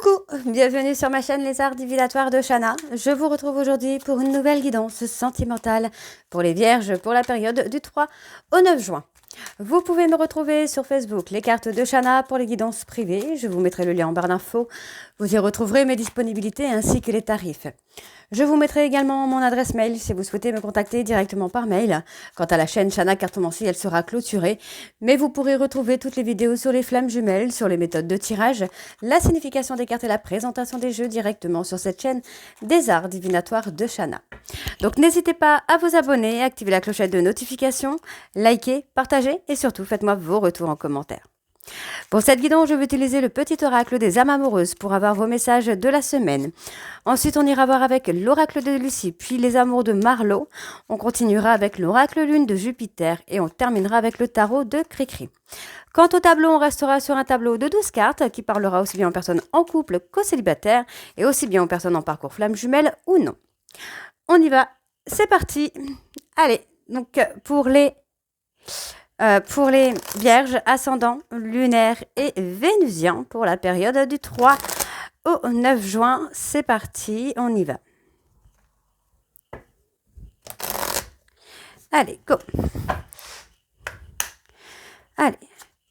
Coucou, bienvenue sur ma chaîne Les Arts Divinatoires de Shana. Je vous retrouve aujourd'hui pour une nouvelle guidance sentimentale pour les Vierges pour la période du 3 au 9 juin. Vous pouvez me retrouver sur Facebook, les cartes de Shana pour les guidances privées. Je vous mettrai le lien en barre d'infos. Vous y retrouverez mes disponibilités ainsi que les tarifs. Je vous mettrai également mon adresse mail si vous souhaitez me contacter directement par mail. Quant à la chaîne Shana Cartomancie, elle sera clôturée. Mais vous pourrez retrouver toutes les vidéos sur les flammes jumelles, sur les méthodes de tirage, la signification des cartes et la présentation des jeux directement sur cette chaîne des Arts Divinatoires de Shana. Donc n'hésitez pas à vous abonner, activer la clochette de notification, liker, partager et surtout faites-moi vos retours en commentaire. Pour cette guidance, je vais utiliser le petit oracle des âmes amoureuses pour avoir vos messages de la semaine. Ensuite, on ira voir avec l'oracle de Lucie, puis les amours de Marlowe. On continuera avec l'oracle lune de Jupiter et on terminera avec le tarot de Cricri. Quant au tableau, on restera sur un tableau de 12 cartes qui parlera aussi bien aux personnes en couple qu'aux célibataires et aussi bien aux personnes en parcours flamme jumelle ou non. On y va, c'est parti. Allez, donc pour les Vierges, ascendants, lunaires et vénusiens pour la période du 3 au 9 juin. C'est parti, on y va. Allez, go. Allez,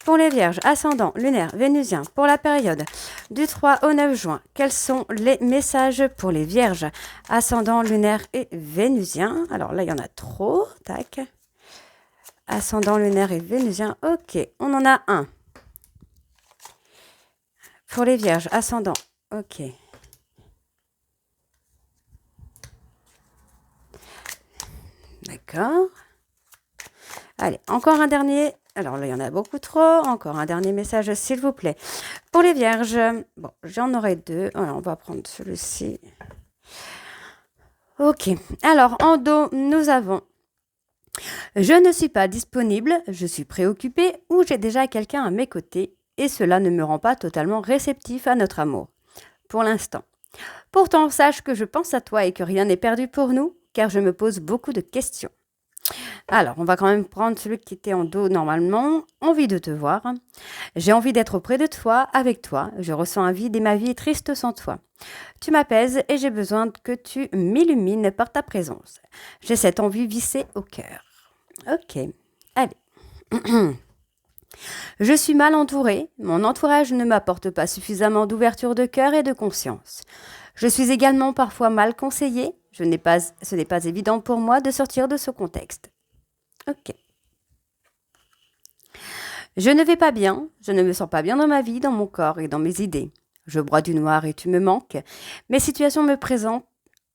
pour les Vierges, ascendants, lunaires, vénusiens pour la période du 3 au 9 juin. Quels sont les messages pour les Vierges, ascendants, lunaires et vénusiens? Alors là, il y en a trop. Tac. Ascendant lunaire et vénusien, ok, on en a un. Pour les Vierges, ascendant, ok. D'accord. Allez, encore un dernier. Alors là, il y en a beaucoup trop. Encore un dernier message, s'il vous plaît. Pour les Vierges, bon, j'en aurai deux. Alors, on va prendre celui-ci. Ok. Alors, en dos, nous avons je ne suis pas disponible, je suis préoccupée ou j'ai déjà quelqu'un à mes côtés et cela ne me rend pas totalement réceptif à notre amour, pour l'instant. Pourtant, sache que je pense à toi et que rien n'est perdu pour nous, car je me pose beaucoup de questions. Alors, on va quand même prendre celui qui était en dos normalement. Envie de te voir. J'ai envie d'être auprès de toi, avec toi. Je ressens un vide et ma vie est triste sans toi. Tu m'apaises et j'ai besoin que tu m'illumines par ta présence. J'ai cette envie vissée au cœur. Ok, allez. Je suis mal entourée. Mon entourage ne m'apporte pas suffisamment d'ouverture de cœur et de conscience. Je suis également parfois mal conseillée. Ce n'est pas évident pour moi de sortir de ce contexte. Ok. Je ne vais pas bien. Je ne me sens pas bien dans ma vie, dans mon corps et dans mes idées. Je broie du noir et tu me manques. Mes situations me présentent,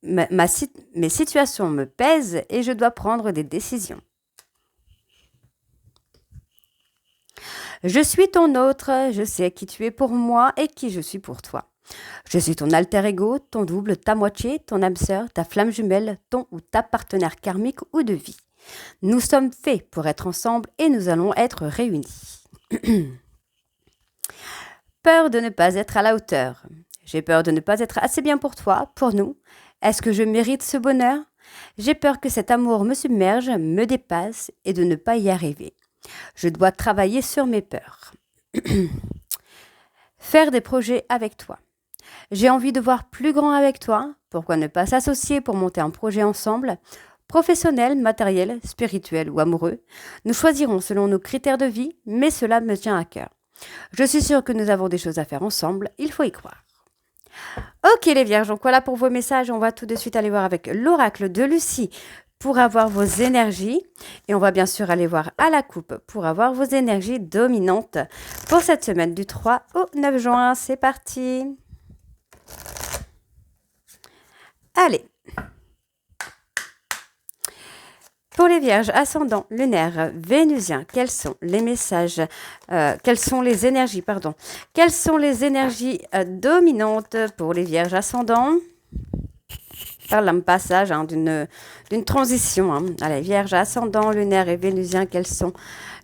mes situations me pèsent et je dois prendre des décisions. Je suis ton autre, je sais qui tu es pour moi et qui je suis pour toi. Je suis ton alter ego, ton double, ta moitié, ton âme sœur, ta flamme jumelle, ton ou ta partenaire karmique ou de vie. Nous sommes faits pour être ensemble et nous allons être réunis. Peur de ne pas être à la hauteur. J'ai peur de ne pas être assez bien pour toi, pour nous. Est-ce que je mérite ce bonheur? J'ai peur que cet amour me submerge, me dépasse et de ne pas y arriver. Je dois travailler sur mes peurs. Faire des projets avec toi. J'ai envie de voir plus grand avec toi. Pourquoi ne pas s'associer pour monter un projet ensemble? Professionnel, matériel, spirituel ou amoureux. Nous choisirons selon nos critères de vie, mais cela me tient à cœur. Je suis sûre que nous avons des choses à faire ensemble, il faut y croire. Ok les Vierges, donc voilà pour vos messages. On va tout de suite aller voir avec l'oracle de Lucie pour avoir vos énergies. Et on va bien sûr aller voir à la coupe pour avoir vos énergies dominantes pour cette semaine du 3 au 9 juin. C'est parti. Allez. Pour les Vierges, ascendants, lunaires, vénusiens, quels sont les messages, quelles sont les énergies dominantes pour les Vierges ascendants? Parle un passage d'une transition. Allez, Vierges, ascendants, lunaires et vénusiens, quelles sont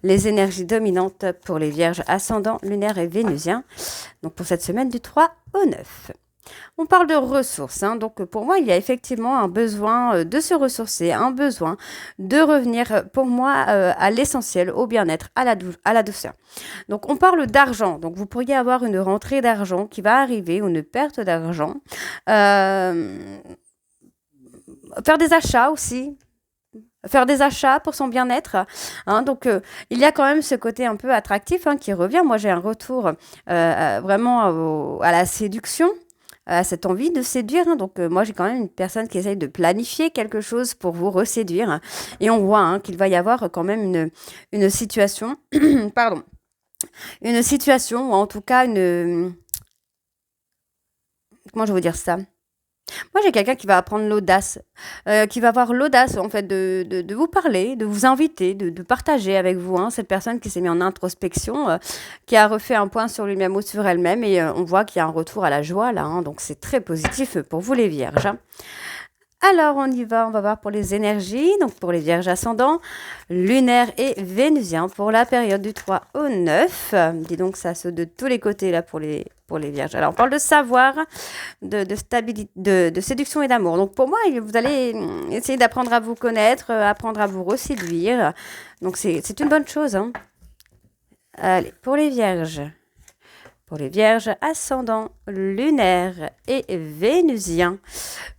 les énergies dominantes pour les Vierges ascendants, lunaires et vénusiens? Donc pour cette semaine du 3 au 9. On parle de ressources, hein, donc pour moi, il y a effectivement un besoin de se ressourcer, un besoin de revenir, pour moi, à l'essentiel, au bien-être, à la douceur. Donc on parle d'argent, donc vous pourriez avoir une rentrée d'argent qui va arriver ou une perte d'argent. Euh, Faire des achats aussi, faire des achats pour son bien-être, hein. Donc, il y a quand même ce côté un peu attractif, hein, qui revient. Moi, j'ai un retour vraiment à la séduction, à cette envie de séduire, hein. Donc, moi, j'ai quand même une personne qui essaye de planifier quelque chose pour vous reséduire. Et on voit, hein, qu'il va y avoir quand même une situation, pardon, une situation, ou en tout cas comment je vais vous dire ça? Moi, j'ai quelqu'un qui va prendre l'audace, qui va avoir l'audace, en fait, de vous parler, de vous inviter, de partager avec vous, hein, cette personne qui s'est mise en introspection, qui a refait un point sur lui-même ou sur elle-même, et on voit qu'il y a un retour à la joie, là, hein, donc c'est très positif pour vous, les vierges, hein. Alors, on va voir pour les énergies, donc pour les vierges ascendants, lunaire et vénusien pour la période du 3 au 9. Dis donc, ça saute de tous les côtés là pour les vierges. Alors, on parle de savoir, de stabilité, de séduction et d'amour. Donc, pour moi, vous allez essayer d'apprendre à vous connaître, apprendre à vous reséduire. Donc, c'est une bonne chose, hein. Allez, pour les vierges. Pour les vierges ascendants, lunaires et vénusiens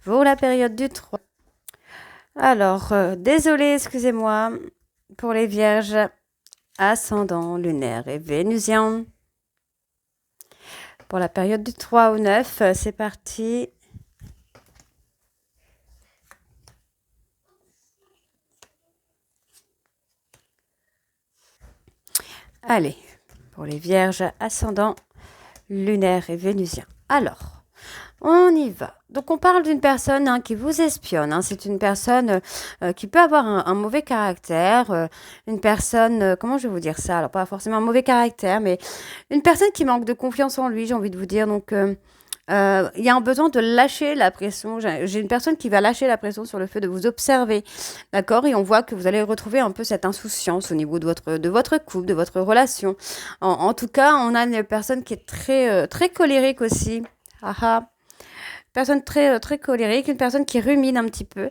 pour la période du 3. Alors, désolé, excusez-moi, pour les vierges ascendants, lunaires et vénusiens. Pour la période du 3 au 9, c'est parti. Allez, pour les vierges ascendants, lunaires et vénusiens. Alors, on y va. Donc, on parle d'une personne, hein, qui vous espionne, hein. C'est une personne qui peut avoir un mauvais caractère. Une personne, comment je vais vous dire ça? Alors, pas forcément un mauvais caractère, mais une personne qui manque de confiance en lui, j'ai envie de vous dire. Donc, il y a un besoin de lâcher la pression. J'ai une personne qui va lâcher la pression sur le fait de vous observer, d'accord? Et on voit que vous allez retrouver un peu cette insouciance au niveau de votre couple, de votre relation. En tout cas, on a une personne qui est très colérique aussi. Ah ah. Personne très colérique, une personne qui rumine un petit peu,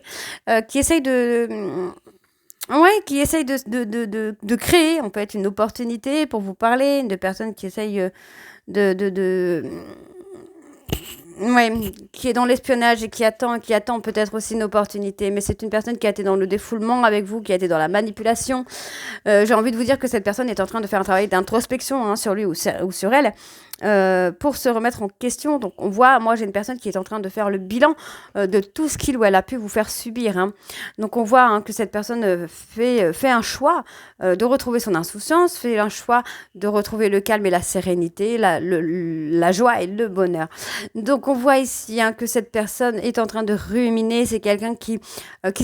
qui essaye ouais, qui essaye de créer en fait une opportunité pour vous parler, une personne qui essaye de ouais, qui est dans l'espionnage et qui attend peut-être aussi une opportunité, mais c'est une personne qui a été dans le défoulement avec vous, qui a été dans la manipulation. J'ai envie de vous dire que cette personne est en train de faire un travail d'introspection, hein, sur lui ou sur elle, pour se remettre en question. Donc on voit, moi j'ai une personne qui est en train de faire le bilan de tout ce qu'il ou elle a pu vous faire subir, hein. Donc on voit, hein, que cette personne fait un choix de retrouver son insouciance, fait un choix de retrouver le calme et la sérénité, la joie et le bonheur. Donc on voit ici, hein, que cette personne est en train de ruminer. C'est quelqu'un qui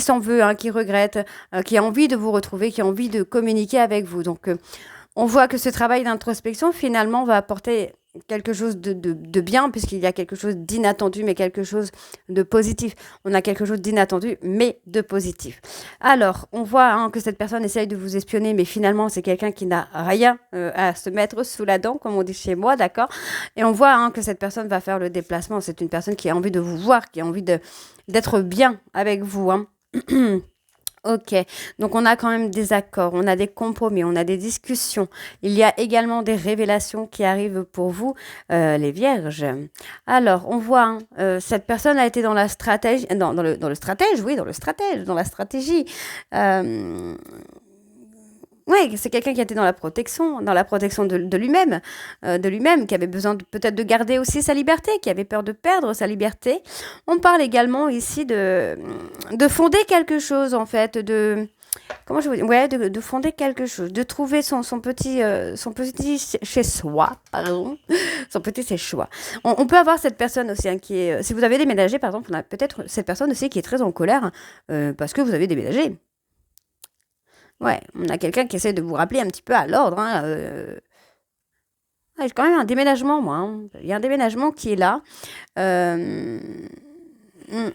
s'en veut, hein, qui regrette, qui a envie de vous retrouver, qui a envie de communiquer avec vous. Donc on voit que ce travail d'introspection finalement va apporter quelque chose de bien, puisqu'il y a quelque chose d'inattendu, mais quelque chose de positif. On a quelque chose d'inattendu, mais de positif. Alors, on voit, hein, que cette personne essaye de vous espionner, mais finalement, c'est quelqu'un qui n'a rien à se mettre sous la dent, comme on dit chez moi, d'accord? Et on voit, hein, que cette personne va faire le déplacement. C'est une personne qui a envie de vous voir, qui a envie d'être bien avec vous, hein. Ok, donc on a quand même des accords, on a des compromis, on a des discussions. Il y a également des révélations qui arrivent pour vous, les vierges. Alors, on voit, hein, cette personne a été dans la stratégie, dans le stratège, oui, dans le stratège, dans la stratégie. Euh, oui, c'est quelqu'un qui a été dans la protection de lui-même, qui avait besoin peut-être de garder aussi sa liberté, qui avait peur de perdre sa liberté. On parle également ici de fonder quelque chose, en fait, comment je vous dis, ouais, de fonder quelque chose, de trouver son petit chez soi, pardon, son petit chez soi. On peut avoir cette personne aussi, hein, qui est, si vous avez déménagé, par exemple, on a peut-être cette personne aussi qui est très en colère, parce que vous avez déménagé. Ouais, on a quelqu'un qui essaie de vous rappeler un petit peu à l'ordre, hein. Ouais, j'ai quand même un déménagement, moi, hein. Il y a un déménagement qui est là. Euh, mm,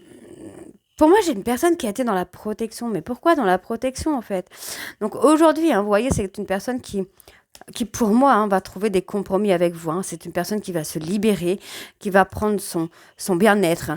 pour moi, j'ai une personne qui a été dans la protection. Mais pourquoi dans la protection, en fait? Donc aujourd'hui, hein, vous voyez, c'est une personne qui pour moi va trouver des compromis avec vous. C'est une personne qui va se libérer, qui va prendre son bien-être,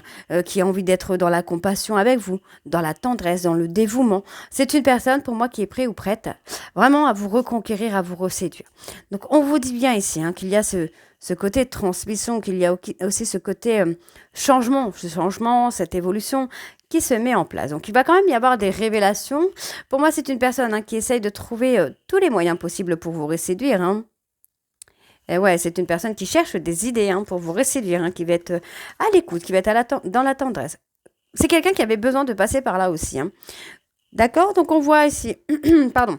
qui a envie d'être dans la compassion avec vous, dans la tendresse, dans le dévouement. C'est une personne pour moi qui est prête ou prête vraiment à vous reconquérir, à vous reséduire. Donc on vous dit bien ici qu'il y a ce côté de transmission, qu'il y a aussi ce côté changement, cette évolution qui se met en place. Donc il va quand même y avoir des révélations. Pour moi, c'est une personne qui essaye de trouver tous les moyens possibles pour vous reséduire. Et ouais, c'est une personne qui cherche des idées pour vous reséduire, qui va être à l'écoute, qui va être dans la tendresse. C'est quelqu'un qui avait besoin de passer par là aussi. D'accord? Donc on voit ici, pardon.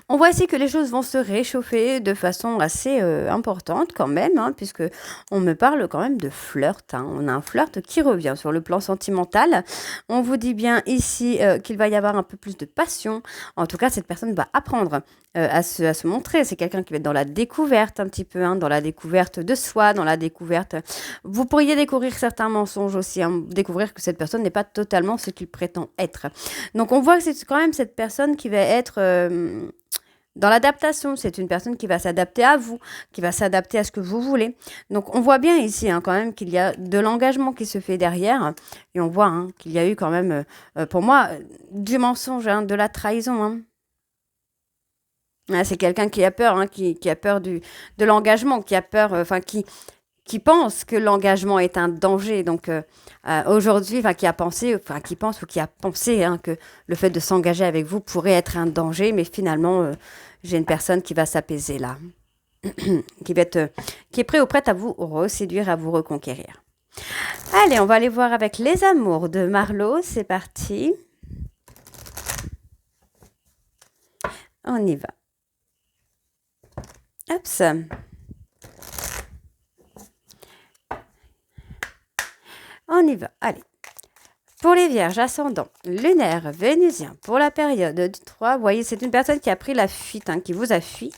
On voit ici que les choses vont se réchauffer de façon assez importante quand même, puisque on me parle quand même de flirt. On a un flirt qui revient sur le plan sentimental. On vous dit bien ici qu'il va y avoir un peu plus de passion. En tout cas, cette personne va apprendre à se montrer. C'est quelqu'un qui va être dans la découverte un petit peu, dans la découverte de soi, dans la découverte. Vous pourriez découvrir certains mensonges aussi, découvrir que cette personne n'est pas totalement ce qu'il prétend être. Donc on voit que c'est quand même cette personne qui va être dans l'adaptation. C'est une personne qui va s'adapter à vous, qui va s'adapter à ce que vous voulez. Donc on voit bien ici quand même qu'il y a de l'engagement qui se fait derrière. Et on voit qu'il y a eu quand même, pour moi, du mensonge, de la trahison. C'est quelqu'un qui a peur, qui a peur de l'engagement, qui a peur, qui pense que l'engagement est un danger. Donc aujourd'hui, qui pense ou qui a pensé que le fait de s'engager avec vous pourrait être un danger, mais finalement, j'ai une personne qui va s'apaiser là, qui est prêt ou prête à vous reséduire, à vous reconquérir. Allez, on va aller voir avec les amours de Marlo. C'est parti. On y va. Hop. On y va. Allez. Pour les vierges ascendants, lunaire, vénusien, pour la période du 3, vous voyez, c'est une personne qui a pris la fuite, qui vous a fui.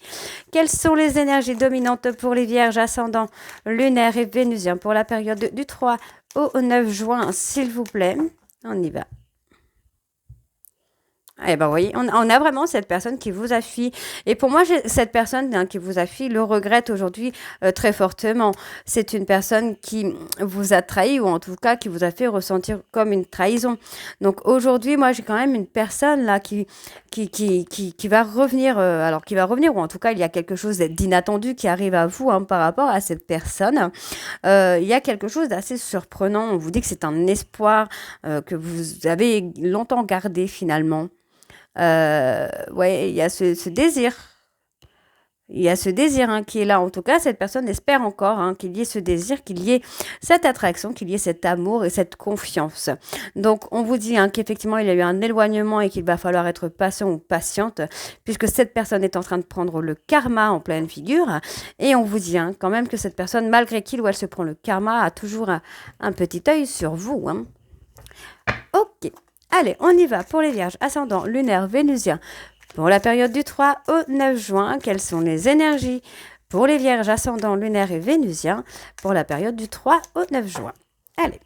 Quelles sont les énergies dominantes pour les vierges ascendants, lunaire et vénusien pour la période du 3 au 9 juin, s'il vous plaît? On y va. Eh ben, vous voyez, on a vraiment cette personne qui vous a fui. Et pour moi, cette personne qui vous a fui le regrette aujourd'hui très fortement. C'est une personne qui vous a trahi ou en tout cas qui vous a fait ressentir comme une trahison. Donc aujourd'hui, moi, j'ai quand même une personne là qui va revenir, qui va revenir ou en tout cas, il y a quelque chose d'inattendu qui arrive à vous par rapport à cette personne. Il y a quelque chose d'assez surprenant. On vous dit que c'est un espoir que vous avez longtemps gardé finalement. Ouais, il y a ce désir. Il y a ce désir qui est là. En tout cas, cette personne espère encore qu'il y ait ce désir, qu'il y ait cette attraction, qu'il y ait cet amour et cette confiance. Donc, on vous dit qu'effectivement, il y a eu un éloignement et qu'il va falloir être patient ou patiente puisque cette personne est en train de prendre le karma en pleine figure. Et on vous dit quand même que cette personne, malgré qu'il ou elle se prend le karma, a toujours un petit œil sur vous. Ok. Allez, on y va pour les vierges ascendant lunaire vénusien pour la période du 3 au 9 juin. Quelles sont les énergies pour les vierges ascendant lunaire et vénusien pour la période du 3 au 9 juin? Allez.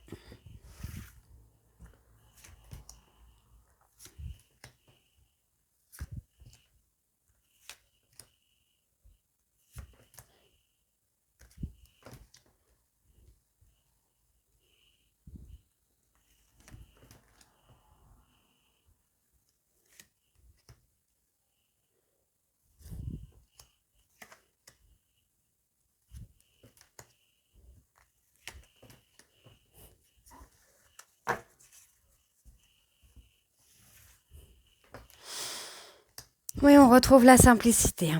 Oui, on retrouve la simplicité.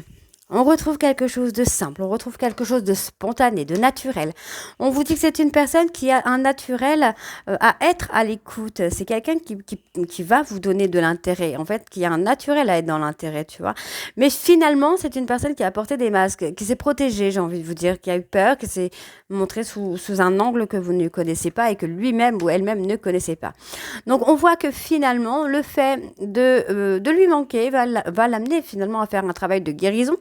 On retrouve quelque chose de simple, on retrouve quelque chose de spontané, de naturel. On vous dit que c'est une personne qui a un naturel à être à l'écoute. C'est quelqu'un qui va vous donner de l'intérêt, en fait, qui a un naturel à être dans l'intérêt, tu vois. Mais finalement, c'est une personne qui a porté des masques, qui s'est protégée, j'ai envie de vous dire, qui a eu peur, qui s'est montré sous un angle que vous ne connaissez pas et que lui-même ou elle-même ne connaissait pas. Donc, on voit que finalement, le fait de lui manquer va l'amener finalement à faire un travail de guérison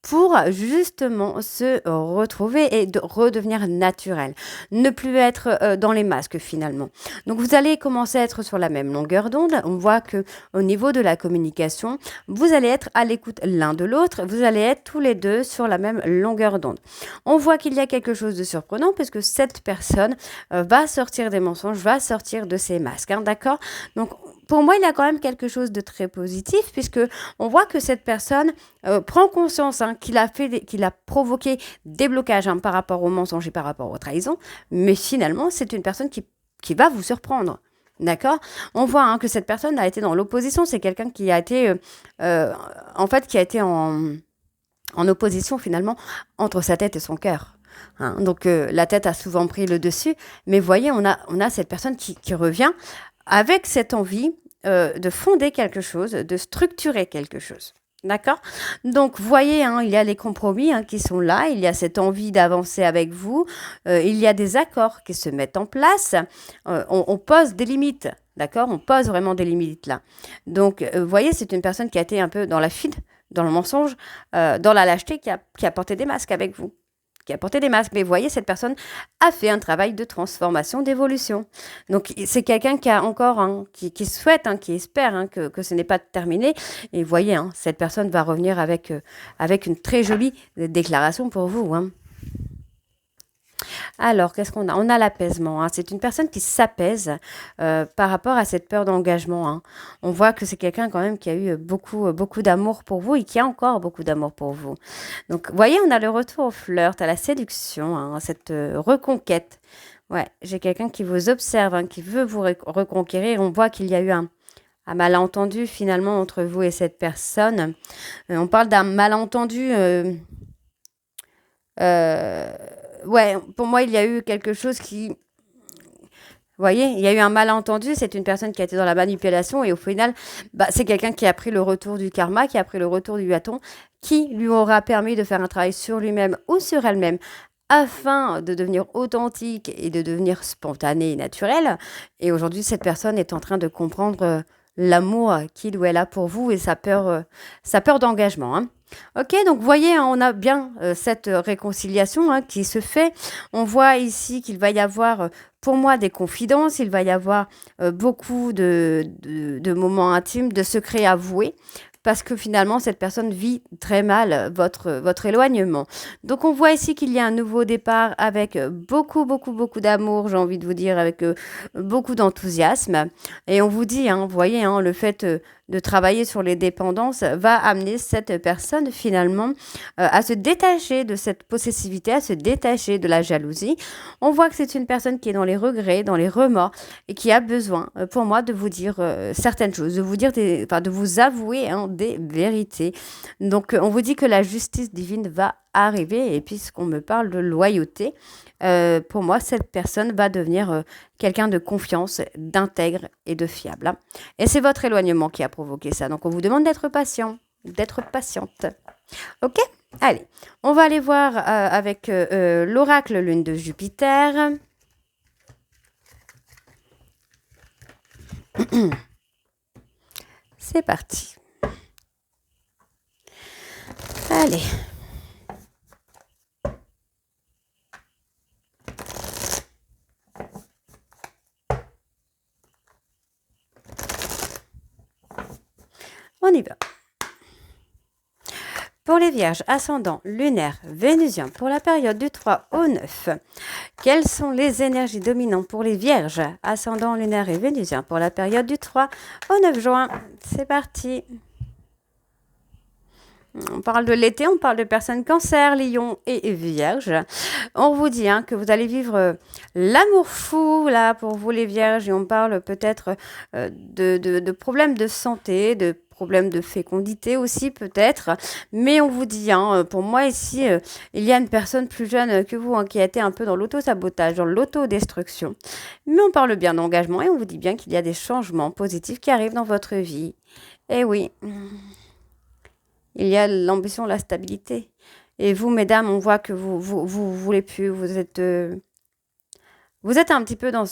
pour justement se retrouver et redevenir naturel. Ne plus être dans les masques finalement. Donc vous allez commencer à être sur la même longueur d'onde. On voit que au niveau de la communication, vous allez être à l'écoute l'un de l'autre. Vous allez être tous les deux sur la même longueur d'onde. On voit qu'il y a quelque chose de surprenant puisque cette personne va sortir des mensonges, va sortir de ses masques. Hein, d'accord? Donc pour moi, il y a quand même quelque chose de très positif puisque on voit que cette personne prend conscience hein, qu'il a provoqué des blocages hein, par rapport aux mensonges et par rapport aux trahisons, mais finalement, c'est une personne qui va vous surprendre. D'accord? On voit hein, que cette personne a été dans l'opposition. C'est quelqu'un qui a été, en fait, qui a été en opposition finalement entre sa tête et son cœur. Hein, donc la tête a souvent pris le dessus, mais voyez, on a cette personne qui revient avec cette envie de fonder quelque chose, de structurer quelque chose. D'accord? Donc, voyez, hein, il y a les compromis hein, qui sont là, il y a cette envie d'avancer avec vous, il y a des accords qui se mettent en place, on pose des limites, d'accord? On pose vraiment des limites là. Donc, voyez, c'est une personne qui a été un peu dans la fuite, dans le mensonge, dans la lâcheté, qui a porté des masques avec vous. Qui a porté des masques. Mais vous voyez, cette personne a fait un travail de transformation, d'évolution. Donc, c'est quelqu'un qui a encore, hein, qui souhaite, hein, qui espère hein, que ce n'est pas terminé. Et vous voyez, hein, cette personne va revenir avec une très jolie déclaration pour vous. Hein. Alors, qu'est-ce qu'on a? On a l'apaisement. Hein. C'est une personne qui s'apaise par rapport à cette peur d'engagement. Hein. On voit que c'est quelqu'un quand même qui a eu beaucoup d'amour pour vous et qui a encore beaucoup d'amour pour vous. Donc, vous voyez, on a le retour au flirt, à la séduction, hein, cette reconquête. Ouais, j'ai quelqu'un qui vous observe, hein, qui veut vous reconquérir. On voit qu'il y a eu un malentendu finalement entre vous et cette personne. On parle d'un malentendu. Euh, ouais, pour moi, il y a eu quelque chose qui... Vous voyez, il y a eu un malentendu, c'est une personne qui a été dans la manipulation et au final, bah, c'est quelqu'un qui a pris le retour du karma, qui a pris le retour du bâton, qui lui aura permis de faire un travail sur lui-même ou sur elle-même afin de devenir authentique et de devenir spontané et naturel. Et aujourd'hui, cette personne est en train de comprendre l'amour qu'il ou elle a pour vous et sa peur d'engagement. Hein. Ok, donc vous voyez, hein, on a bien cette réconciliation hein, qui se fait. On voit ici qu'il va y avoir, pour moi, des confidences, il va y avoir beaucoup de moments intimes, de secrets avoués. Parce que finalement, cette personne vit très mal votre éloignement. Donc, on voit ici qu'il y a un nouveau départ avec beaucoup d'amour, j'ai envie de vous dire, avec beaucoup d'enthousiasme. Et on vous dit, hein, vous voyez, hein, le fait de travailler sur les dépendances va amener cette personne finalement à se détacher de cette possessivité, à se détacher de la jalousie. On voit que c'est une personne qui est dans les regrets, dans les remords et qui a besoin, pour moi, de vous dire certaines choses, de vous dire de vous avouer hein, des vérités. Donc, on vous dit que la justice divine va arriver et puisqu'on me parle de loyauté, pour moi, cette personne va devenir quelqu'un de confiance, d'intègre et de fiable. Hein. Et c'est votre éloignement qui a provoqué ça. Donc, on vous demande d'être patient, d'être patiente. Ok? Allez, on va aller voir avec l'oracle lune de Jupiter. C'est parti. Allez. On y va. Pour les vierges, ascendant lunaire vénusien pour la période du 3 au 9, quelles sont les énergies dominantes pour les vierges, ascendant lunaire et vénusien pour la période du 3 au 9 juin? C'est parti. On parle de l'été, on parle de personnes cancer, lion et vierge. On vous dit hein, que vous allez vivre l'amour fou là pour vous les vierges et on parle peut-être de problèmes de santé, de problèmes de fécondité aussi peut-être. Mais on vous dit, hein, pour moi ici, il y a une personne plus jeune que vous hein, qui a été un peu dans l'auto-sabotage, dans l'autodestruction. Mais on parle bien d'engagement et on vous dit bien qu'il y a des changements positifs qui arrivent dans votre vie. Eh oui. Il y a l'ambition, la stabilité. Et vous, mesdames, on voit que vous voulez plus, vous êtes Vous êtes un petit peu dans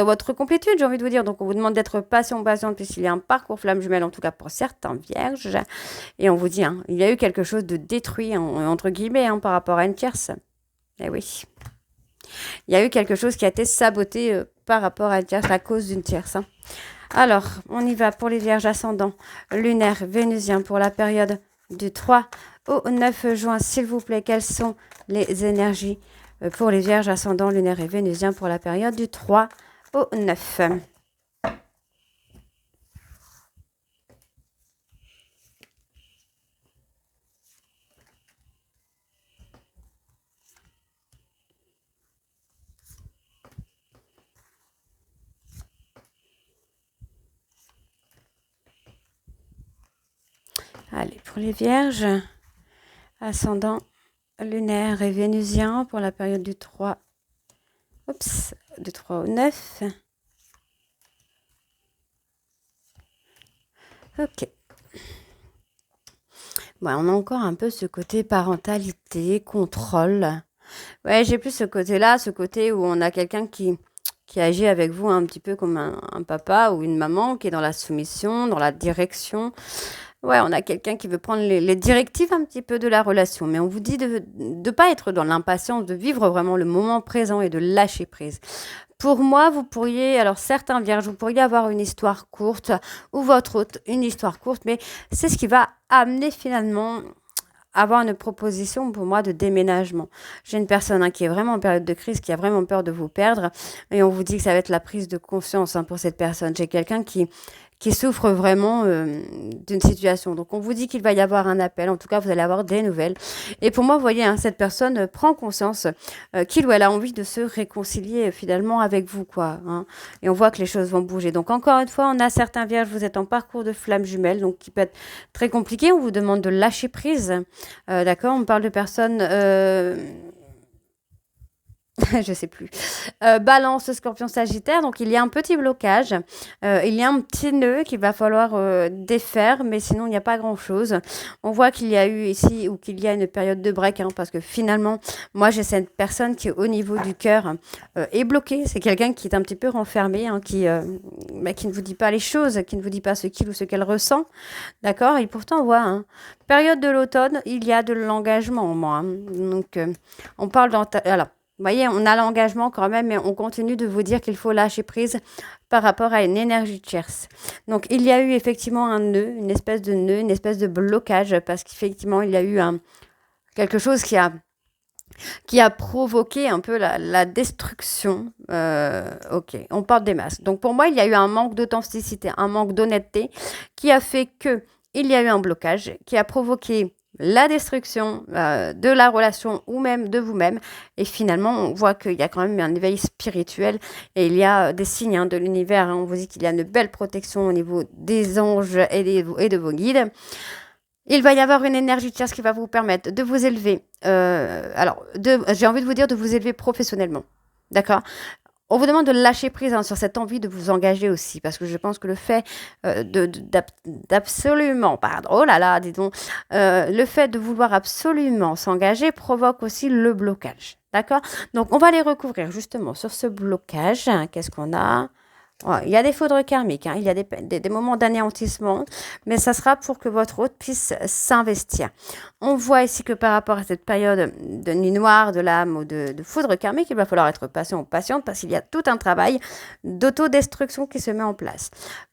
votre complétude, j'ai envie de vous dire. Donc, on vous demande d'être patient, patiente, puisqu'il y a un parcours flamme jumelle, en tout cas pour certains vierges. Et on vous dit, hein, il y a eu quelque chose de détruit, entre guillemets, hein, par rapport à une tierce. Eh oui. Il y a eu quelque chose qui a été saboté par rapport à une tierce, à cause d'une tierce. Hein. Alors, on y va pour les vierges ascendants lunaires vénusiens pour la période du 3 au 9 juin. S'il vous plaît, quelles sont les énergies pour les vierges ascendants lunaires et vénusiens pour la période du 3 au 9? Allez, pour les vierges ascendants lunaires et vénusiens pour la période du 3, du 3 au 9. Ok. Ouais, on a encore un peu ce côté parentalité, contrôle. Ouais, j'ai plus ce côté-là, ce côté où on a quelqu'un qui agit avec vous un petit peu comme un papa ou une maman qui est dans la soumission, dans la direction. Ouais, on a quelqu'un qui veut prendre les directives un petit peu de la relation, mais on vous dit de ne pas être dans l'impatience, de vivre vraiment le moment présent et de lâcher prise. Pour moi, vous pourriez, alors certains vierges, vous pourriez avoir une histoire courte ou votre autre une histoire courte, mais c'est ce qui va amener finalement avoir une proposition pour moi de déménagement. J'ai une personne hein, qui est vraiment en période de crise, qui a vraiment peur de vous perdre, et on vous dit que ça va être la prise de conscience hein, pour cette personne. J'ai quelqu'un qui souffre vraiment d'une situation. Donc, on vous dit qu'il va y avoir un appel. En tout cas, vous allez avoir des nouvelles. Et pour moi, vous voyez, hein, cette personne prend conscience qu'il ou elle a envie de se réconcilier finalement avec vous, quoi. Hein. Et on voit que les choses vont bouger. Donc, encore une fois, on a certains vierges, vous êtes en parcours de flamme jumelle, donc qui peut être très compliqué. On vous demande de lâcher prise. D'accord, on parle de personnes... je sais plus. Balance, Scorpion, Sagittaire. Donc, il y a un petit blocage. Il y a un petit nœud qu'il va falloir défaire, mais sinon, il n'y a pas grand-chose. On voit qu'il y a eu ici, ou qu'il y a une période de break, hein, parce que finalement, moi, j'ai cette personne qui, au niveau du cœur, est bloquée. C'est quelqu'un qui est un petit peu renfermé, hein, qui ne vous dit pas les choses, qui ne vous dit pas ce qu'il ou ce qu'elle ressent. D'accord. Et pourtant, on voit, hein, période de l'automne, il y a de l'engagement en moi. Hein. Donc, on parle alors, vous voyez, on a l'engagement quand même, mais on continue de vous dire qu'il faut lâcher prise par rapport à une énergie tierce. Donc, il y a eu effectivement un nœud, une espèce de nœud, une espèce de blocage, parce qu'effectivement, il y a eu quelque chose qui a provoqué un peu la destruction. Ok, on parle des masses. Donc, pour moi, il y a eu un manque d'authenticité, un manque d'honnêteté qui a fait que il y a eu un blocage qui a provoqué la destruction de la relation ou même de vous-même. Et finalement, on voit qu'il y a quand même un éveil spirituel et il y a des signes hein, de l'univers. Hein. On vous dit qu'il y a une belle protection au niveau des anges et de vos guides. Il va y avoir une énergie tierce qui va vous permettre de vous élever. J'ai envie de vous dire de vous élever professionnellement. D'accord? On vous demande de lâcher prise hein, sur cette envie de vous engager aussi, parce que je pense que le fait d'absolument, pardon, oh là là, dis donc, le fait de vouloir absolument s'engager provoque aussi le blocage, d'accord? Donc, on va les recouvrir justement sur ce blocage. Hein, qu'est-ce qu'on a? Ouais, il y a des foudres karmiques, hein, il y a des moments d'anéantissement, mais ça sera pour que votre hôte puisse s'investir. On voit ici que par rapport à cette période de nuit noire, de l'âme ou de foudre karmique, il va falloir être patient ou patiente parce qu'il y a tout un travail d'autodestruction qui se met en place.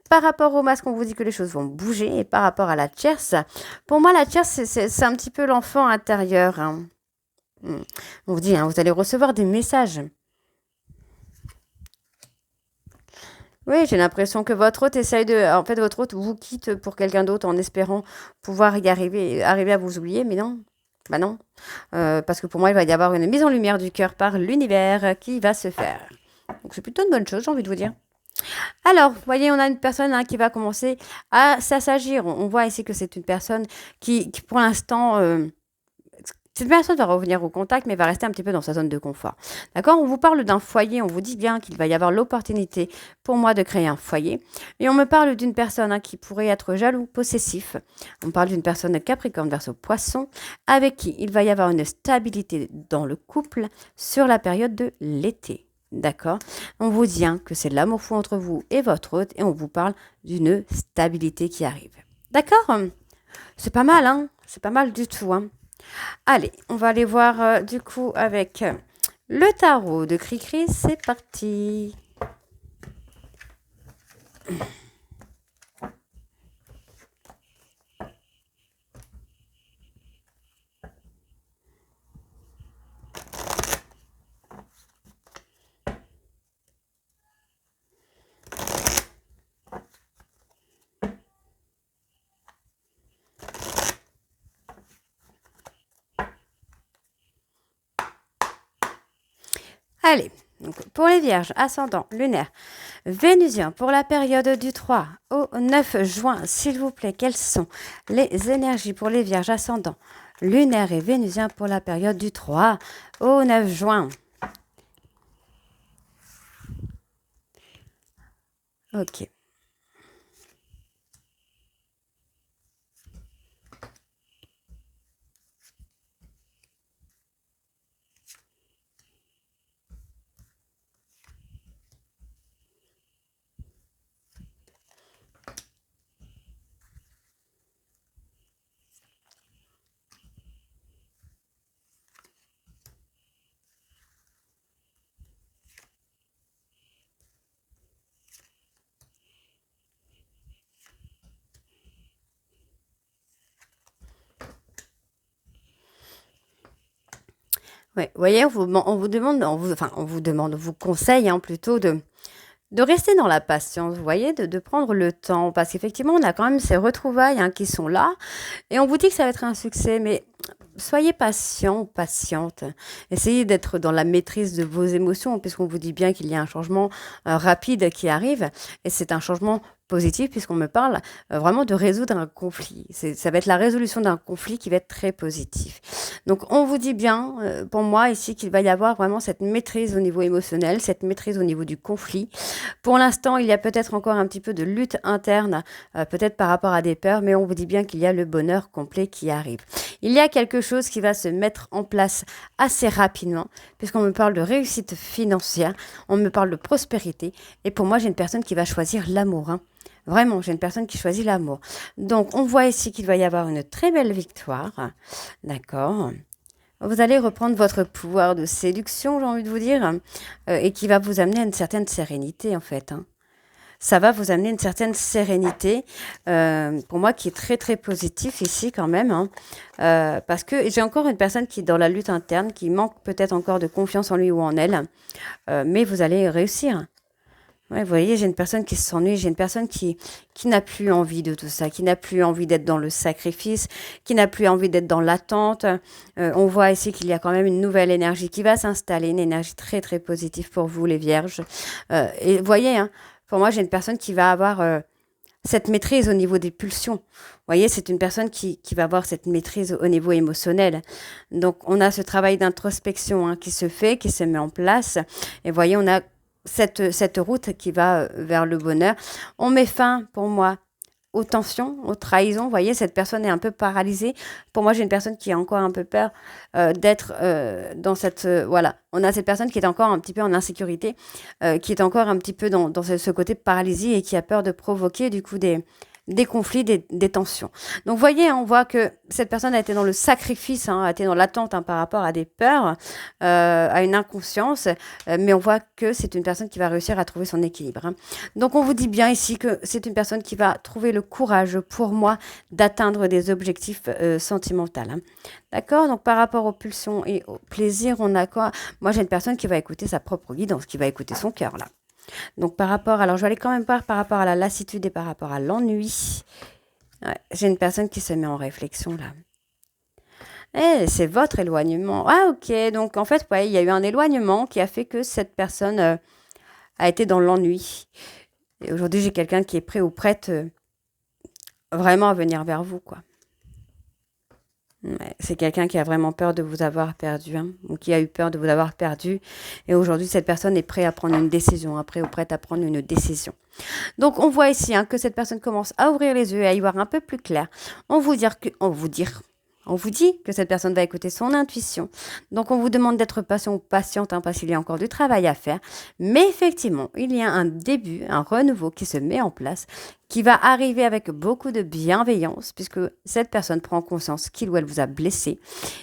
Par rapport au masque, on vous dit que les choses vont bouger. Et par rapport à la tierce, pour moi, la tierce, c'est un petit peu l'enfant intérieur. Hein. On vous dit, hein, vous allez recevoir des messages. Oui, j'ai l'impression que votre hôte essaye de... En fait, votre hôte vous quitte pour quelqu'un d'autre en espérant pouvoir y arriver à vous oublier, mais non. Bah non. Parce que pour moi, il va y avoir une mise en lumière du cœur par l'univers qui va se faire. Donc c'est plutôt une bonne chose, j'ai envie de vous dire. Alors, vous voyez, on a une personne hein, qui va commencer à s'assagir. On voit ici que c'est une personne qui pour l'instant... Cette personne va revenir au contact, mais va rester un petit peu dans sa zone de confort. D'accord? On vous parle d'un foyer, on vous dit bien qu'il va y avoir l'opportunité pour moi de créer un foyer. Et on me parle d'une personne qui pourrait être jaloux, possessif. On parle d'une personne Capricorne Verseau Poisson, avec qui il va y avoir une stabilité dans le couple sur la période de l'été. D'accord? On vous dit que c'est l'amour fou entre vous et votre hôte, et on vous parle d'une stabilité qui arrive. D'accord? C'est pas mal, hein? C'est pas mal du tout, hein? Allez, on va aller voir du coup avec le tarot de Cricri. C'est parti. Allez, donc pour les vierges, ascendant, lunaire, vénusien, pour la période du 3 au 9 juin, s'il vous plaît, quelles sont les énergies pour les vierges, ascendant, lunaire et vénusien pour la période du 3 au 9 juin? Ok. Ouais, vous voyez, on vous conseille plutôt de rester dans la patience, vous voyez, de prendre le temps, parce qu'effectivement, on a quand même ces retrouvailles qui sont là, et on vous dit que ça va être un succès, mais soyez patient, patiente. Essayez d'être dans la maîtrise de vos émotions, puisqu'on vous dit bien qu'il y a un changement rapide qui arrive, et c'est un changement positif, puisqu'on me parle vraiment de résoudre un conflit. Ça va être la résolution d'un conflit qui va être très positif. Donc, on vous dit bien, pour moi, ici, qu'il va y avoir vraiment cette maîtrise au niveau émotionnel, cette maîtrise au niveau du conflit. Pour l'instant, il y a peut-être encore un petit peu de lutte interne, peut-être par rapport à des peurs, mais on vous dit bien qu'il y a le bonheur complet qui arrive. Il y a quelque chose qui va se mettre en place assez rapidement, puisqu'on me parle de réussite financière, on me parle de prospérité, et pour moi, j'ai une personne qui va choisir l'amour. Vraiment, j'ai une personne qui choisit l'amour. Donc, on voit ici qu'il va y avoir une très belle victoire. D'accord? Vous allez reprendre votre pouvoir de séduction, j'ai envie de vous dire, et qui va vous amener à une certaine sérénité, en fait. Ça va vous amener une certaine sérénité, pour moi, qui est très, très positif ici, quand même. Parce que j'ai encore une personne qui est dans la lutte interne, qui manque peut-être encore de confiance en lui ou en elle, mais vous allez réussir. Ouais, vous voyez, j'ai une personne qui s'ennuie, j'ai une personne qui n'a plus envie de tout ça, qui n'a plus envie d'être dans le sacrifice, qui n'a plus envie d'être dans l'attente. On voit ici qu'il y a quand même une nouvelle énergie qui va s'installer, une énergie très très positive pour vous les vierges. Et vous voyez, pour moi, j'ai une personne qui va avoir cette maîtrise au niveau des pulsions. Vous voyez, c'est une personne qui va avoir cette maîtrise au niveau émotionnel. Donc, on a ce travail d'introspection qui se fait, qui se met en place. Et vous voyez, on a cette route qui va vers le bonheur. On met fin, pour moi, aux tensions, aux trahisons. Vous voyez, cette personne est un peu paralysée. Pour moi, j'ai une personne qui a encore un peu peur d'être dans cette... voilà, on a cette personne qui est encore un petit peu en insécurité, qui est encore un petit peu dans ce côté paralysie et qui a peur de provoquer du coup des conflits, des tensions. Donc, vous voyez, on voit que cette personne a été dans le sacrifice, a été dans l'attente par rapport à des peurs, à une inconscience, mais on voit que c'est une personne qui va réussir à trouver son équilibre. Donc, on vous dit bien ici que c'est une personne qui va trouver le courage, pour moi, d'atteindre des objectifs sentimentaux. D'accord? Donc, par rapport aux pulsions et au plaisir, on a quoi? Moi, j'ai une personne qui va écouter sa propre guidance, qui va écouter son cœur, là. Donc, alors je vais aller quand même voir par rapport à la lassitude et par rapport à l'ennui. Ouais, j'ai une personne qui se met en réflexion là. C'est votre éloignement. Ah, ok. Donc, en fait, ouais, il y a eu un éloignement qui a fait que cette personne a été dans l'ennui. Et aujourd'hui, j'ai quelqu'un qui est prêt ou prête vraiment à venir vers vous, quoi. Ouais, c'est quelqu'un qui a vraiment peur de vous avoir perdu, hein, ou qui a eu peur de vous avoir perdu. Et aujourd'hui, cette personne est prête à prendre une décision, après ou prête à prendre une décision. Donc, on voit ici que cette personne commence à ouvrir les yeux et à y voir un peu plus clair. On vous dit que cette personne va écouter son intuition. Donc, on vous demande d'être patient ou patiente, parce qu'il y a encore du travail à faire. Mais effectivement, il y a un début, un renouveau qui se met en place, qui va arriver avec beaucoup de bienveillance, puisque cette personne prend conscience qu'il ou elle vous a blessé.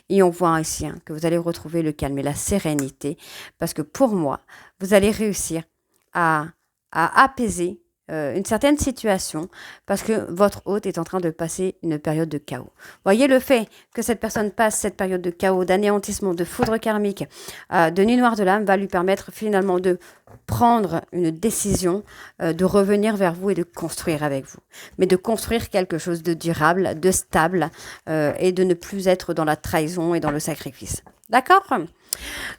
Et on voit ici que vous allez retrouver le calme et la sérénité, parce que pour moi, vous allez réussir à apaiser une certaine situation parce que votre hôte est en train de passer une période de chaos. Voyez, le fait que cette personne passe cette période de chaos, d'anéantissement, de foudre karmique, de nuit noire de l'âme va lui permettre finalement de prendre une décision, de revenir vers vous et de construire avec vous. Mais de construire quelque chose de durable, de stable et de ne plus être dans la trahison et dans le sacrifice. D'accord ?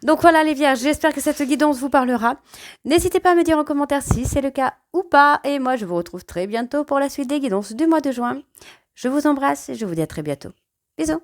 Donc voilà les vierges, j'espère que cette guidance vous parlera. N'hésitez pas à me dire en commentaire si c'est le cas ou pas. Et moi, je vous retrouve très bientôt pour la suite des guidances du mois de juin. Je vous embrasse et je vous dis à très bientôt. Bisous.